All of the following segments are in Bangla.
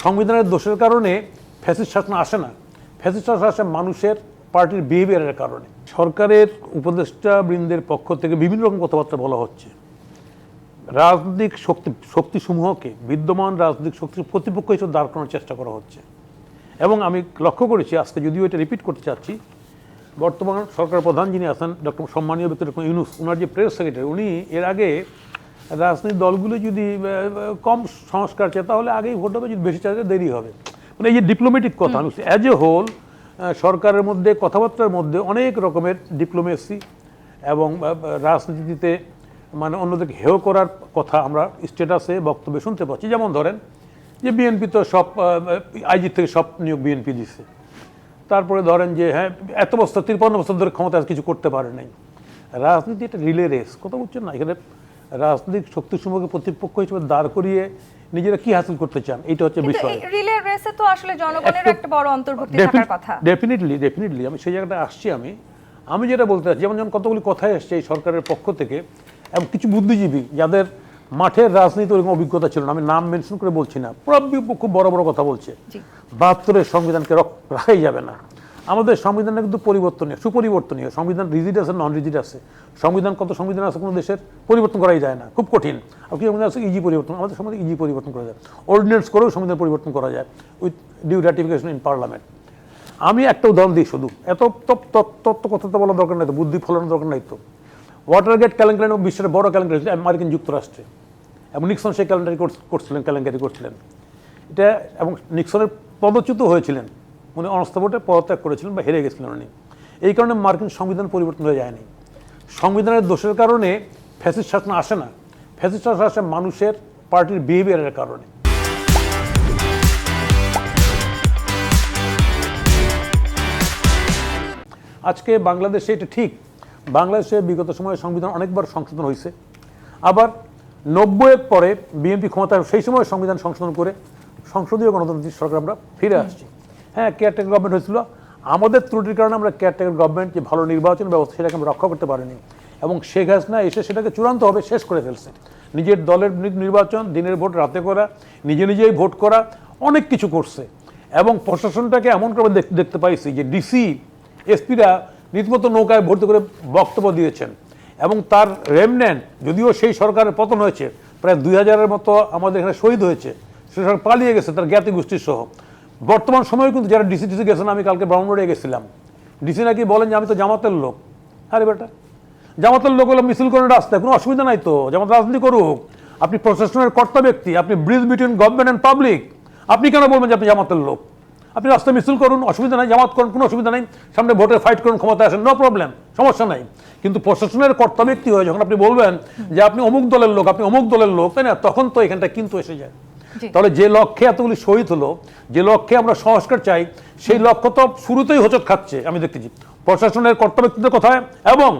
সংবিধানের দোষের কারণে ফ্যাসিস্ট শাসন আসে না, ফ্যাসিস্ট শাসন আসে মানুষের পার্টির বিহেভিয়ারের কারণে। সরকারের উপদেষ্টা বৃন্দের পক্ষ থেকে বিভিন্ন রকম কথাবার্তা বলা হচ্ছে। রাজনৈতিক শক্তিসমূহকে বিদ্যমান রাজনৈতিক শক্তির প্রতিপক্ষ হিসেবে দাঁড় করানোর চেষ্টা করা হচ্ছে। এবং আমি লক্ষ্য করেছি, আজকে যদিও এটা রিপিট করতে চাচ্ছি, বর্তমান সরকার প্রধান যিনি আছেন ডক্টর সম্মানীয় ব্যক্তি ডক্টর ইউনূস, ওনার যে প্রেস সেক্রেটারি, উনি এর আগে রাজনৈতিক দলগুলো যদি কম সংস্কার চায় তাহলে আগেই ভোট হবে, যদি বেশি চায় দেরি হবে। মানে এই যে ডিপ্লোম্যাটিক কথা, আমি অ্যাজ এ হোল সরকারের মধ্যে কথাবার্তার মধ্যে অনেক রকমের ডিপ্লোমেসি এবং রাজনীতিতে মানে অন্যদেরকে হেয় করার কথা আমরা স্ট্যাটাসে বক্তব্যে শুনতে পাচ্ছি। যেমন ধরেন যে বিএনপি তো সব আইজি থেকে সব নিয়োগ বিএনপি দিচ্ছে। তারপরে ধরেন যে হ্যাঁ এত বছর 53 বছর ধরে ক্ষমতা কিছু করতে পারে নাই। রাজনীতি একটা রিলে রেস, কথা বুঝছেন না? এখানে রাজনৈতিক শক্তিসমূহকে প্রতিপক্ষ হিসেবে দাঁড় করিয়ে নিজেরা কি হাসিল করতে চান, এটা হচ্ছে বিষয়। রিলে রেসে তো আসলে জনগণের একটা বড় অন্তর্ভুক্তি থাকার কথা। ডেফিনেটলি আমি সেই জায়গাটা আসছি। আমি যেটা বলতে চাচ্ছি, যেমন কতগুলি কথাই আসছে এই সরকারের পক্ষ থেকে এবং কিছু বুদ্ধিজীবী যাদের মাঠের রাজনীতি ওরকম অভিজ্ঞতা ছিল না, আমি নাম মেনশন করে বলছি না, খুব বড় বড় কথা বলছে। 72-এর সংবিধানকে রাখাই যাবে না। আমাদের সংবিধানটা কিন্তু পরিবর্তনীয়, সুপরিবর্তনীয়। সংবিধান রিজিড আছে, নন রিজিড আছে। কত সংবিধান আছে কোনো দেশের পরিবর্তন করাই যায় না, খুব কঠিন। আর কি সংবিধান আছে ইজি পরিবর্তন, আমাদের সংবিধান ইজি পরিবর্তন করা যায়, অর্ডিন্যান্স করেও সংবিধান পরিবর্তন করা যায় উইথ ডিউ রাটিফিকেশন ইন পার্লামেন্ট। আমি একটা উদাহরণ দিই, শুধু এত তত্ত্ব কথা তো বলার দরকার নাই তো, বুদ্ধি ফলানোর দরকার নাই তো। ওয়াটারগেট কেলেঙ্কারি বিশ্বের বড় কেলেঙ্কারি ছিল মার্কিন যুক্তরাষ্ট্রে, এবং নিক্সন সেই কেলেঙ্কারি করছিলেন এটা, এবং নিক্সনের পদচ্যুত হয়েছিলেন, উনি অনাস্থা ভোটে পদত্যাগ করেছিলেন বা হেরে গেছিলেন উনি। এই কারণে মার্কিন সংবিধান পরিবর্তন হয়ে যায়নি। সংবিধানের দোষের কারণে ফ্যাসিস্ট শাসন আসে না, ফ্যাসিস্ট শাসন আসে মানুষের পার্টির বিহেভিয়ারের কারণে। আজকে বাংলাদেশে এটা ঠিক, বাংলাদেশে বিগত সময়ে সংবিধান অনেকবার সংশোধন হয়েছে, আবার 90-এর পরে বিএনপি ক্ষমতা, সেই সময় সংবিধান সংশোধন করে সংসদীয় গণতান্ত্রিক সরকার আমরা ফিরে আসছি। হ্যাঁ, কেয়ারটেকার গভর্নমেন্ট হয়েছিল, আমাদের ত্রুটির কারণে আমরা কেয়ারটেকার গভর্নমেন্ট যে ভালো নির্বাচন ব্যবস্থা সেটাকে আমরা রক্ষা করতে পারিনি, এবং শেখ হাসিনা এসে সেটাকে চূড়ান্তভাবে শেষ করে ফেলছে। নিজের দলের নির্বাচন, দিনের ভোট রাতে করা, নিজেই ভোট করা, অনেক কিছু করছে। এবং প্রশাসনটাকে এমন করে দেখতে পাইছি যে ডিসি এসপিরা রীতিমতো নৌকায় ভর্তি করে বক্তব্য দিয়েছেন, এবং তার রেমন্যান্ট, যদিও সেই সরকারের পতন হয়েছে, প্রায় 2000-এর মতো আমাদের এখানে শহীদ হয়েছে, সে সরকার পালিয়ে গেছে তার জ্ঞাতি গোষ্ঠীর সহ। বর্তমান সময়ে কিন্তু যারা ডিসি গেছেন, আমি কালকে ব্রাহ্মণবাড়িয়া গেছিলাম, ডিসি নাকি বলেন যে আমি তো জামাতের লোক। আরে বেটা, জামাতের লোক হলে মিছিল করেন রাস্তায়, কোনো অসুবিধা নাই তো, জামাত রাজনীতি করুক। আপনি প্রশাসনের কর্তা ব্যক্তি, আপনি bridge between government and public, আপনি কেন বলবেন যে আপনি জামাতের লোক? আপনি রাস্তায় মিছিল করুন, অসুবিধা নাই, জামাত করুন, কোনো অসুবিধা নাই, সামনে ভোটে ফাইট করুন, ক্ষমতা আসেন, নো প্রবলেম, সমস্যা নাই। কিন্তু প্রশাসনের কর্তা ব্যক্তি হয়ে যখন আপনি বলবেন যে আপনি অমুক দলের লোক, আপনি অমুক দলের লোক, তাই না, তখন তো এখানটা কিন্তু এসে যায়। তাহলে যে লক্ষ্যে এতগুলি শহীদ হলো, যে লক্ষ্যে আমরা সংস্কার চাই, সেই লক্ষ্য তো শুরুতেই হোঁচট খাচ্ছে আমি দেখতেছি প্রশাসনের কর্তা ব্যক্তিদের কথায় এবং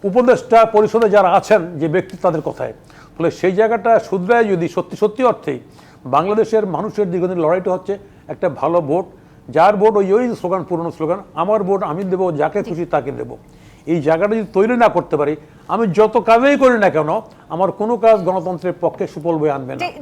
উপদেষ্টা পরিষদে যারা আছেন যে ব্যক্তি তাদের কথায়। ফলে সেই জায়গাটা শুধরায় যদি সত্যি অর্থেই বাংলাদেশের মানুষের দীর্ঘদিন লড়াইটা হচ্ছে একটা ভালো ভোট, যার ভোট ওই স্লোগান, পুরনো স্লোগান, আমার ভোট আমি দেবো, যাকে খুশি তাকে দেবো, এই জায়গাটা যদি তৈরি না করতে পারি, আমি যত কাজেই করি না কেন, আমার কোনো কাজ গণতন্ত্রের পক্ষে সুফল বয়ে আনবে না।